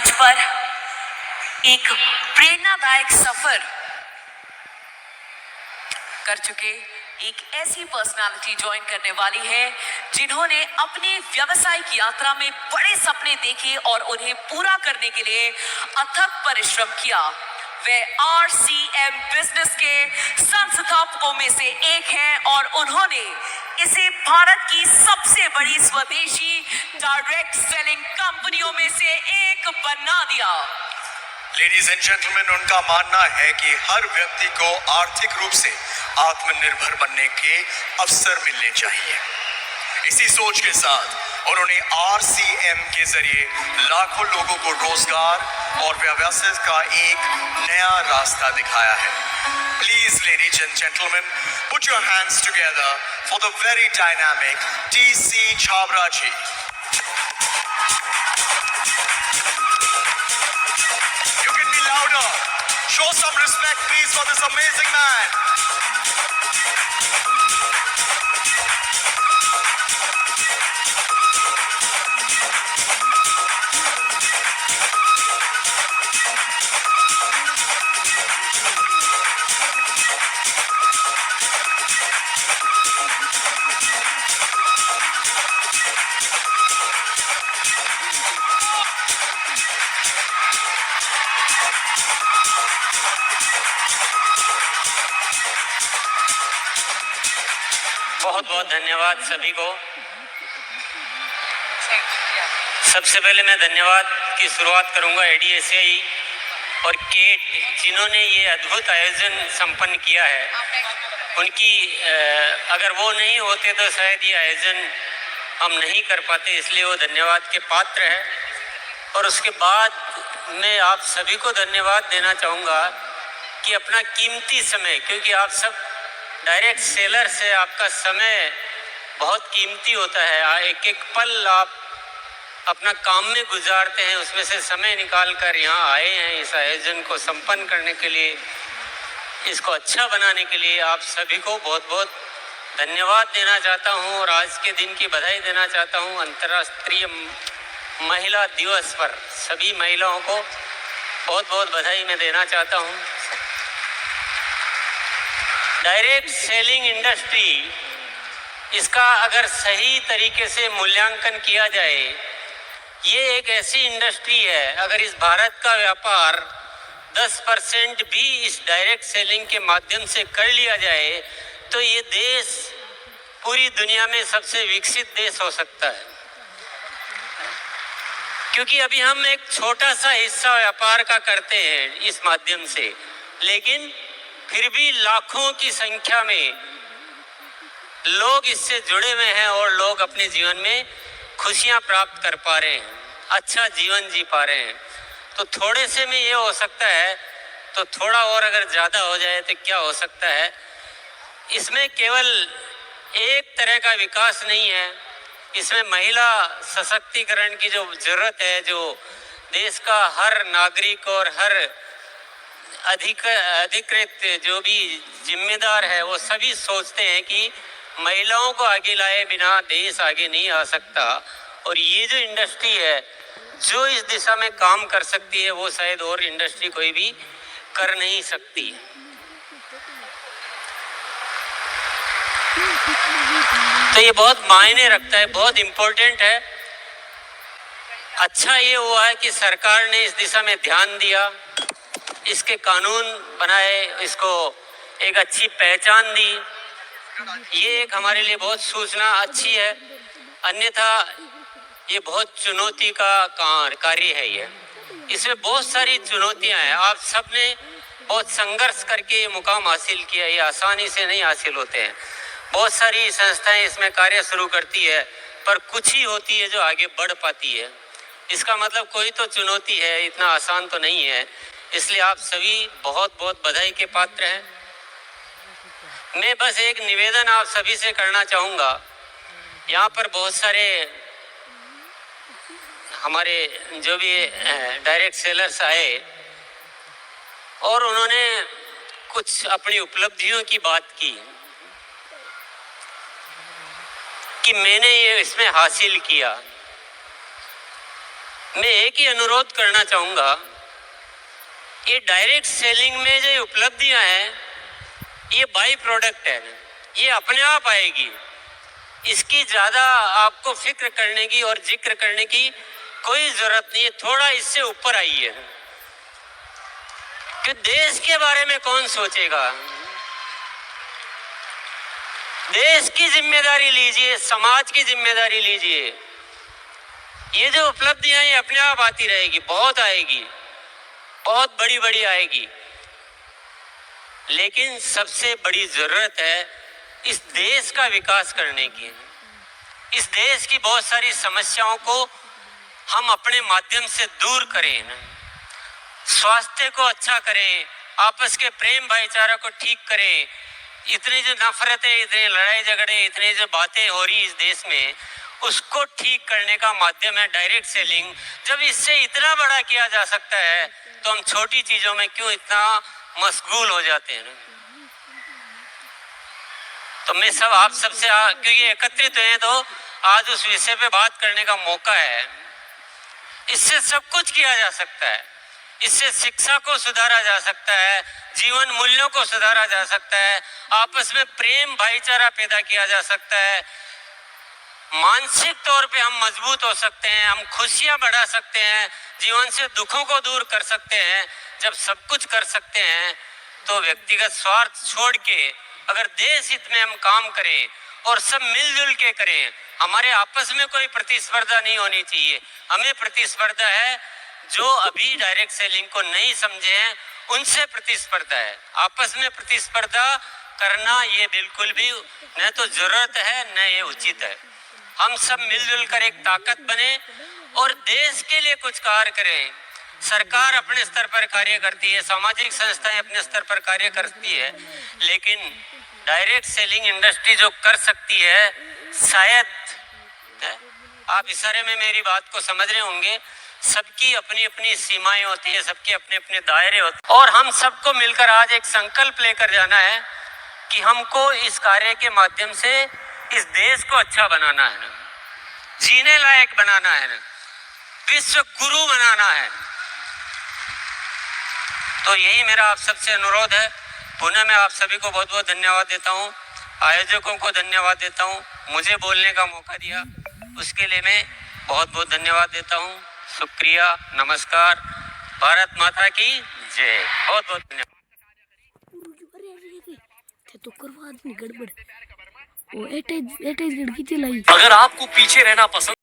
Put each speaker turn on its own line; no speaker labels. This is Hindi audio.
मंच पर एक प्रेरणादायक सफर कर चुके एक ऐसी पर्सनालिटी ज्वाइन करने वाली है जिन्होंने अपने व्यावसायिक यात्रा में बड़े सपने देखे और उन्हें पूरा करने के लिए अथक परिश्रम किया। वे RCM बिजनेस के संस्थापकों में से एक हैं और उन्होंने इसे भारत की सबसे बड़ी स्वदेशी डायरेक्ट सेलिंग कंपनियों में से एक बना दिया।
लेडीज एंड जेंटलमैन, उनका मानना है कि हर व्यक्ति को आर्थिक रूप से आत्मनिर्भर बनने के अवसर मिलने चाहिए। इसी सोच के साथ उन्होंने RCM के जरिए लाखों लोगों को रोजगार और व्यवसाय का एक नया रास्ता दिखाया है। Please ladies and gentlemen, put your hands together for the very dynamic TC Chhabra ji. You can be louder. Show some respect, please, for this amazing man.
बहुत बहुत धन्यवाद सभी को। सबसे पहले मैं धन्यवाद की शुरुआत करूंगा ADSI और केट, जिन्होंने ये अद्भुत आयोजन संपन्न किया है। उनकी अगर वो नहीं होते तो शायद ये आयोजन हम नहीं कर पाते, इसलिए वो धन्यवाद के पात्र है। और उसके बाद मैं आप सभी को धन्यवाद देना चाहूँगा कि अपना कीमती समय, क्योंकि आप सब डायरेक्ट सेलर से आपका समय बहुत कीमती होता है, एक एक पल आप अपना काम में गुजारते हैं, उसमें से समय निकाल कर यहाँ आए हैं इस आयोजन को संपन्न करने के लिए, इसको अच्छा बनाने के लिए। आप सभी को बहुत बहुत धन्यवाद देना चाहता हूँ और आज के दिन की बधाई देना चाहता हूँ। अंतर्राष्ट्रीय महिला दिवस पर सभी महिलाओं को बहुत बहुत बधाई मैं देना चाहता हूँ। डायरेक्ट सेलिंग इंडस्ट्री, इसका अगर सही तरीके से मूल्यांकन किया जाए, ये एक ऐसी इंडस्ट्री है, अगर इस भारत का व्यापार 10% भी इस डायरेक्ट सेलिंग के माध्यम से कर लिया जाए तो ये देश पूरी दुनिया में सबसे विकसित देश हो सकता है। क्योंकि अभी हम एक छोटा सा हिस्सा व्यापार का करते हैं इस माध्यम से, लेकिन फिर भी लाखों की संख्या में लोग इससे जुड़े हुए हैं और लोग अपने जीवन में खुशियां प्राप्त कर पा रहे हैं, अच्छा जीवन जी पा रहे हैं। तो थोड़े से में ये हो सकता है, तो थोड़ा और अगर ज़्यादा हो जाए तो क्या हो सकता है। इसमें केवल एक तरह का विकास नहीं है, इसमें महिला सशक्तिकरण की जो ज़रूरत है, जो देश का हर नागरिक और हर अधिकृत जो भी जिम्मेदार है वो सभी सोचते हैं कि महिलाओं को आगे लाए बिना देश आगे नहीं आ सकता। और ये जो इंडस्ट्री है जो इस दिशा में काम कर सकती है वो शायद और इंडस्ट्री कोई भी कर नहीं सकती। तो ये बहुत मायने रखता है, बहुत इम्पोर्टेंट है। अच्छा ये हुआ है कि सरकार ने इस दिशा में ध्यान दिया, इसके कानून बनाए, इसको एक अच्छी पहचान दी। ये एक हमारे लिए बहुत सूचना अच्छी है, अन्यथा ये बहुत चुनौती का कार्य है। ये इसमें बहुत सारी चुनौतियां हैं, आप सब ने बहुत संघर्ष करके ये मुकाम हासिल किया, ये आसानी से नहीं हासिल होते हैं। बहुत सारी संस्थाएं इसमें कार्य शुरू करती है पर कुछ ही होती है जो आगे बढ़ पाती है। इसका मतलब कोई तो चुनौती है, इतना आसान तो नहीं है। इसलिए आप सभी बहुत बहुत बधाई के पात्र हैं। मैं बस एक निवेदन आप सभी से करना चाहूँगा। यहाँ पर बहुत सारे हमारे जो भी डायरेक्ट सेलर्स आए और उन्होंने कुछ अपनी उपलब्धियों की बात की कि मैंने ये इसमें हासिल किया। मैं एक ही अनुरोध करना चाहूँगा, ये डायरेक्ट सेलिंग में जो उपलब्धियां हैं ये बाई प्रोडक्ट है, ये अपने आप आएगी। इसकी ज़्यादा आपको फिक्र करने की और जिक्र करने की कोई ज़रूरत नहीं है। थोड़ा इससे ऊपर आइए कि देश के बारे में कौन सोचेगा। देश की जिम्मेदारी लीजिए, समाज की जिम्मेदारी लीजिए। ये जो उपलब्धियां ये अपने आप आती रहेगी, बहुत आएगी, बहुत बड़ी बड़ी आएगी। लेकिन सबसे बड़ी जरूरत है इस देश का विकास करने की। इस देश की बहुत सारी समस्याओं को हम अपने माध्यम से दूर करें, स्वास्थ्य को अच्छा करें, आपस के प्रेम भाईचारा को ठीक करें। इतनी जो नफरतें, इतने लड़ाई झगड़े, इतनी जो बातें हो रही इस देश में, उसको ठीक करने का माध्यम है डायरेक्ट सेलिंग। जब इससे इतना बड़ा किया जा सकता है तो हम छोटी चीजों में क्यों इतना मशगूल हो जाते हैं। तो मैं सब आप सबसे क्योंकि एकत्रित हुए तो आज उस विषय पे बात करने का मौका है। इससे सब कुछ किया जा सकता है। इससे शिक्षा को सुधारा जा सकता है, जीवन मूल्यों को सुधारा जा सकता है, आपस में प्रेम भाईचारा पैदा किया जा सकता है, मानसिक तौर पे हम मजबूत हो सकते हैं, हम खुशियां बढ़ा सकते हैं, जीवन से दुखों को दूर कर सकते हैं। जब सब कुछ कर सकते हैं तो व्यक्तिगत स्वार्थ छोड़ के अगर देश हित में हम काम करें और सब मिलजुल के करें, हमारे आपस में कोई प्रतिस्पर्धा नहीं होनी चाहिए। हमें प्रतिस्पर्धा है जो अभी डायरेक्ट सेलिंग को नहीं समझे हैं, उनसे प्रतिस्पर्धा है। आपस में प्रतिस्पर्धा करना ये बिल्कुल भी न तो जरूरत है न ये उचित है। हम सब मिलजुल कर एक ताकत बने और देश के लिए कुछ कार्य करें। सरकार अपने स्तर पर कार्य करती है, सामाजिक संस्थाएं अपने स्तर पर कार्य करती है, लेकिन डायरेक्ट सेलिंग इंडस्ट्री जो कर सकती है, शायद आप इशारे में मेरी बात को समझ रहे होंगे, सबकी अपनी अपनी सीमाएं होती है, सबके अपने अपने दायरे होते हैं। और हम सबको मिलकर आज एक संकल्प लेकर जाना है कि हमको इस कार्य के माध्यम से इस देश को अच्छा बनाना है, जीने लायक बनाना है, विश्व गुरु बनाना है। तो यही मेरा आप सबसे अनुरोध है। पुनः मैं आप सभी को बहुत बहुत धन्यवाद देता हूँ, आयोजकों को धन्यवाद देता हूँ, मुझे बोलने का मौका दिया उसके लिए मैं बहुत बहुत धन्यवाद देता हूँ। शुक्रिया, नमस्कार, भारत माता की जय। बहुत बहुत धन्यवाद।
तो करवा आदमी गड़बड़ वो एटेज गड़की लाई।
अगर आपको पीछे रहना पसंद